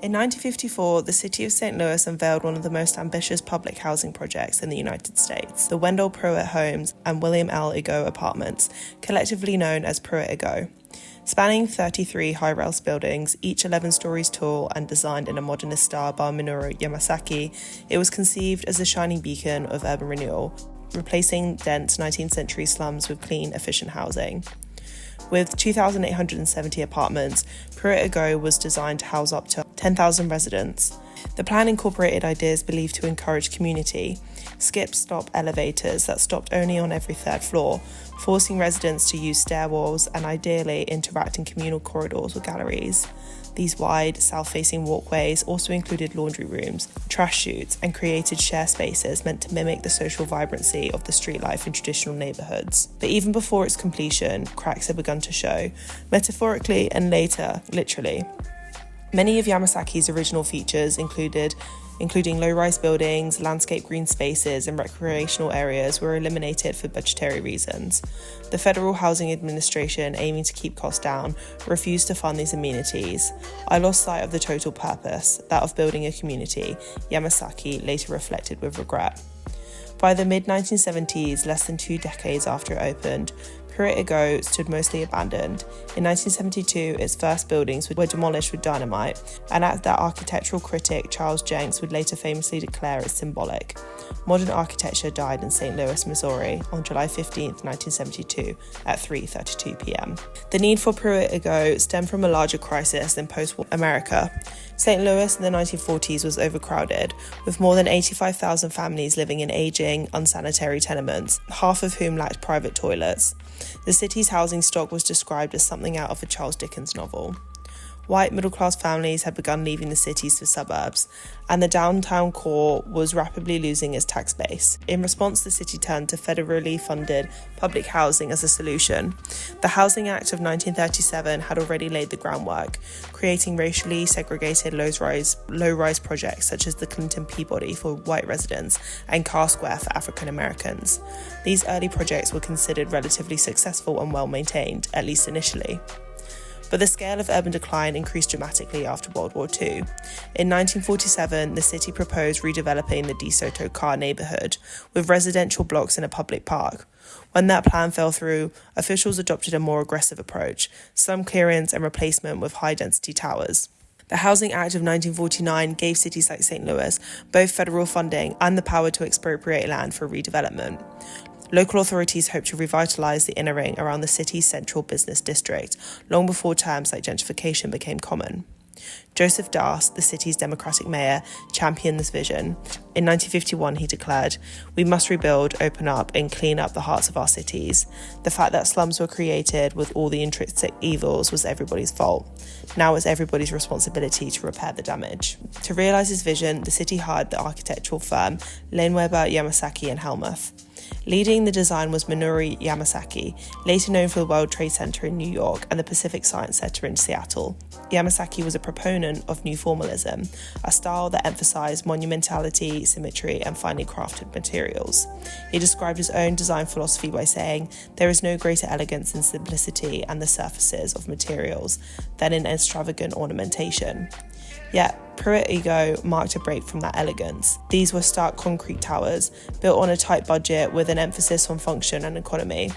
In 1954, the city of St. Louis unveiled one of the most ambitious public housing projects in the United States, the Wendell Pruitt Homes and William L. Igoe Apartments, collectively known as Pruitt-Igoe. Spanning 33 high-rise buildings, each 11 stories tall and designed in a modernist style by Minoru Yamasaki, it was conceived as a shining beacon of urban renewal, replacing dense 19th century slums with clean, efficient housing. With 2,870 apartments, Pruitt-Igoe was designed to house up to 10,000 residents. The plan incorporated ideas believed to encourage community, skip-stop elevators that stopped only on every third floor, forcing residents to use stairwells and ideally interact in communal corridors or galleries. These wide, south-facing walkways also included laundry rooms, trash chutes, and created share spaces meant to mimic the social vibrancy of the street life in traditional neighbourhoods. But even before its completion, cracks had begun to show, metaphorically and later, literally. Many of Yamasaki's original features including low-rise buildings, landscape green spaces, and recreational areas were eliminated for budgetary reasons. The Federal Housing Administration, aiming to keep costs down, refused to fund these amenities. I lost sight of the total purpose, that of building a community, Yamasaki later reflected with regret. By the mid-1970s, less than 2 decades after it opened, Pruitt-Igoe stood mostly abandoned. In 1972, its first buildings were demolished with dynamite, and as their architectural critic Charles Jenks would later famously declare it symbolic. Modern architecture died in St. Louis, Missouri on July 15, 1972 at 3:32 p.m. The need for Pruitt-Igoe stemmed from a larger crisis in post-war America. St. Louis in the 1940s was overcrowded, with more than 85,000 families living in aging, unsanitary tenements, half of whom lacked private toilets. The city's housing stock was described as something out of a Charles Dickens novel. White middle-class families had begun leaving the cities for suburbs, and the downtown core was rapidly losing its tax base. In response, the city turned to federally funded public housing as a solution. The Housing Act of 1937 had already laid the groundwork, creating racially segregated low-rise projects such as the Clinton Peabody for white residents and Carr Square for African Americans. These early projects were considered relatively successful and well-maintained, at least initially. But the scale of urban decline increased dramatically after World War II. In 1947, the city proposed redeveloping the DeSoto Carr neighbourhood with residential blocks in a public park. When that plan fell through, officials adopted a more aggressive approach, slum clearance and replacement with high-density towers. The Housing Act of 1949 gave cities like St. Louis both federal funding and the power to expropriate land for redevelopment. Local authorities hoped to revitalise the inner ring around the city's central business district, long before terms like gentrification became common. Joseph Das, the city's Democratic mayor, championed this vision. In 1951, he declared, "We must rebuild, open up, and clean up the hearts of our cities. The fact that slums were created with all the intrinsic evils was everybody's fault. Now it's everybody's responsibility to repair the damage." To realise his vision, the city hired the architectural firm Lane-Weber, Yamasaki and Helmuth. Leading the design was Minoru Yamasaki, later known for the World Trade Center in New York and the Pacific Science Center in Seattle. Yamasaki was a proponent of new formalism, a style that emphasized monumentality, symmetry, and finely crafted materials. He described his own design philosophy by saying, "There is no greater elegance in simplicity and the surfaces of materials than in extravagant ornamentation." Yet, Pruitt-Igoe marked a break from that elegance. These were stark concrete towers, built on a tight budget with an emphasis on function and economy.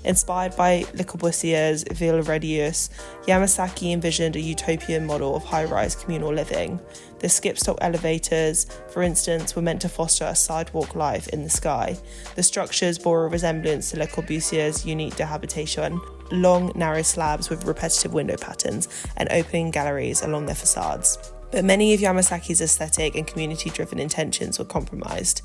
Inspired by Le Corbusier's Ville Radieuse, Yamasaki envisioned a utopian model of high-rise communal living. The skip-stop elevators, for instance, were meant to foster a sidewalk life in the sky. The structures bore a resemblance to Le Corbusier's unique habitation, long, narrow slabs with repetitive window patterns and opening galleries along their facades. But many of Yamasaki's aesthetic and community-driven intentions were compromised.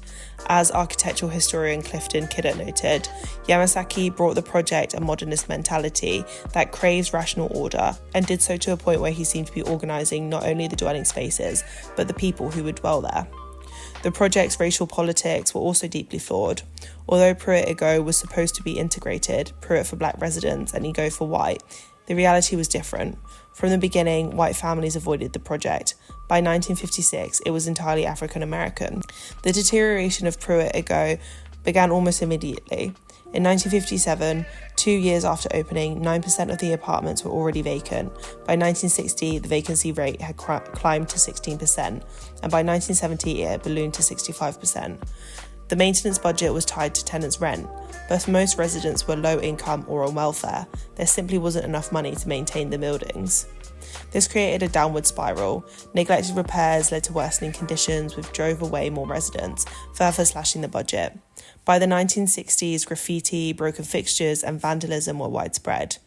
As architectural historian Clifton Kidder noted, Yamasaki brought the project a modernist mentality that craves rational order, and did so to a point where he seemed to be organising not only the dwelling spaces, but the people who would dwell there. The project's racial politics were also deeply flawed. Although Pruitt-Igoe was supposed to be integrated, Pruitt for black residents and Igoe for white, the reality was different. From the beginning, white families avoided the project. By 1956, it was entirely African American. The deterioration of Pruitt-Igoe began almost immediately. In 1957, 2 years after opening, 9% of the apartments were already vacant. By 1960, the vacancy rate had climbed to 16%, and by 1970, it had ballooned to 65%. The maintenance budget was tied to tenants' rent, but for most residents were low income or on welfare, there simply wasn't enough money to maintain the buildings. This created a downward spiral. Neglected repairs led to worsening conditions, which drove away more residents, further slashing the budget. By the 1960s, graffiti, broken fixtures, and vandalism were widespread.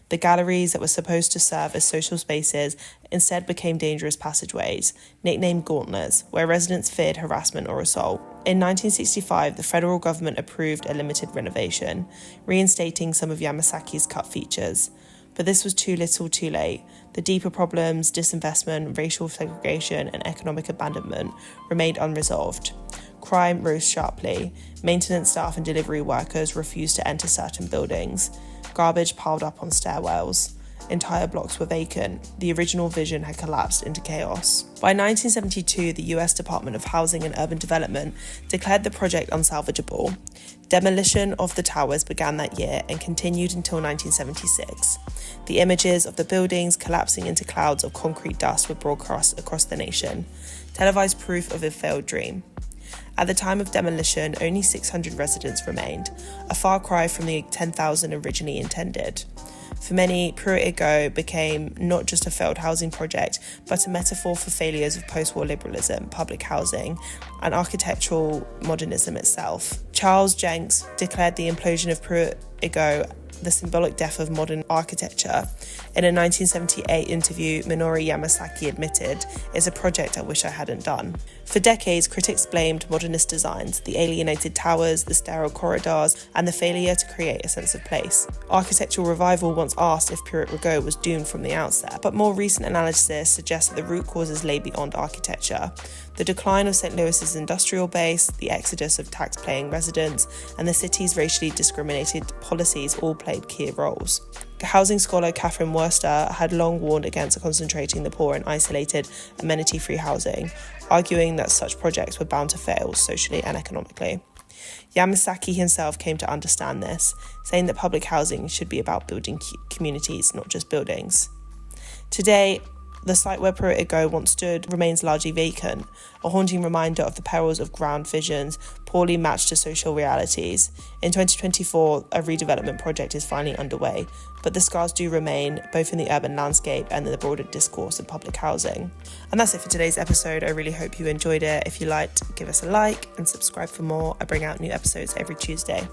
The galleries that were supposed to serve as social spaces instead became dangerous passageways, nicknamed gauntlets, where residents feared harassment or assault. In 1965, the federal government approved a limited renovation, reinstating some of Yamasaki's cut features. But this was too little too late. The deeper problems, disinvestment, racial segregation, and economic abandonment remained unresolved. Crime rose sharply. Maintenance staff and delivery workers refused to enter certain buildings. Garbage piled up on stairwells. Entire blocks were vacant. The original vision had collapsed into chaos. By 1972, the US Department of Housing and Urban Development declared the project unsalvageable. Demolition of the towers began that year and continued until 1976. The images of the buildings collapsing into clouds of concrete dust were broadcast across the nation, televised proof of a failed dream. At the time of demolition, only 600 residents remained, a far cry from the 10,000 originally intended. For many, Pruitt-Igoe became not just a failed housing project, but a metaphor for failures of post-war liberalism, public housing, and architectural modernism itself. Charles Jenks declared the implosion of Pruitt-Igoe the symbolic death of modern architecture. In a 1978 interview, Minoru Yamasaki admitted, "It's a project I wish I hadn't done." For decades, critics blamed modernist designs, the alienated towers, the sterile corridors, and the failure to create a sense of place. Architectural Revival once asked if Pruitt-Igoe was doomed from the outset, but more recent analysis suggests that the root causes lay beyond architecture. The decline of St. Louis's industrial base, the exodus of tax-paying residents, and the city's racially discriminated policies all played key roles. Housing scholar Catherine Worster had long warned against concentrating the poor in isolated, amenity-free housing, arguing that such projects were bound to fail socially and economically. Yamasaki himself came to understand this, saying that public housing should be about building communities, not just buildings. Today, the site where Pruitt-Igoe once stood remains largely vacant, a haunting reminder of the perils of grand visions poorly matched to social realities. In 2024, a redevelopment project is finally underway, but the scars do remain, both in the urban landscape and in the broader discourse of public housing. And that's it for today's episode. I really hope you enjoyed it. If you liked, give us a like and subscribe for more. I bring out new episodes every Tuesday.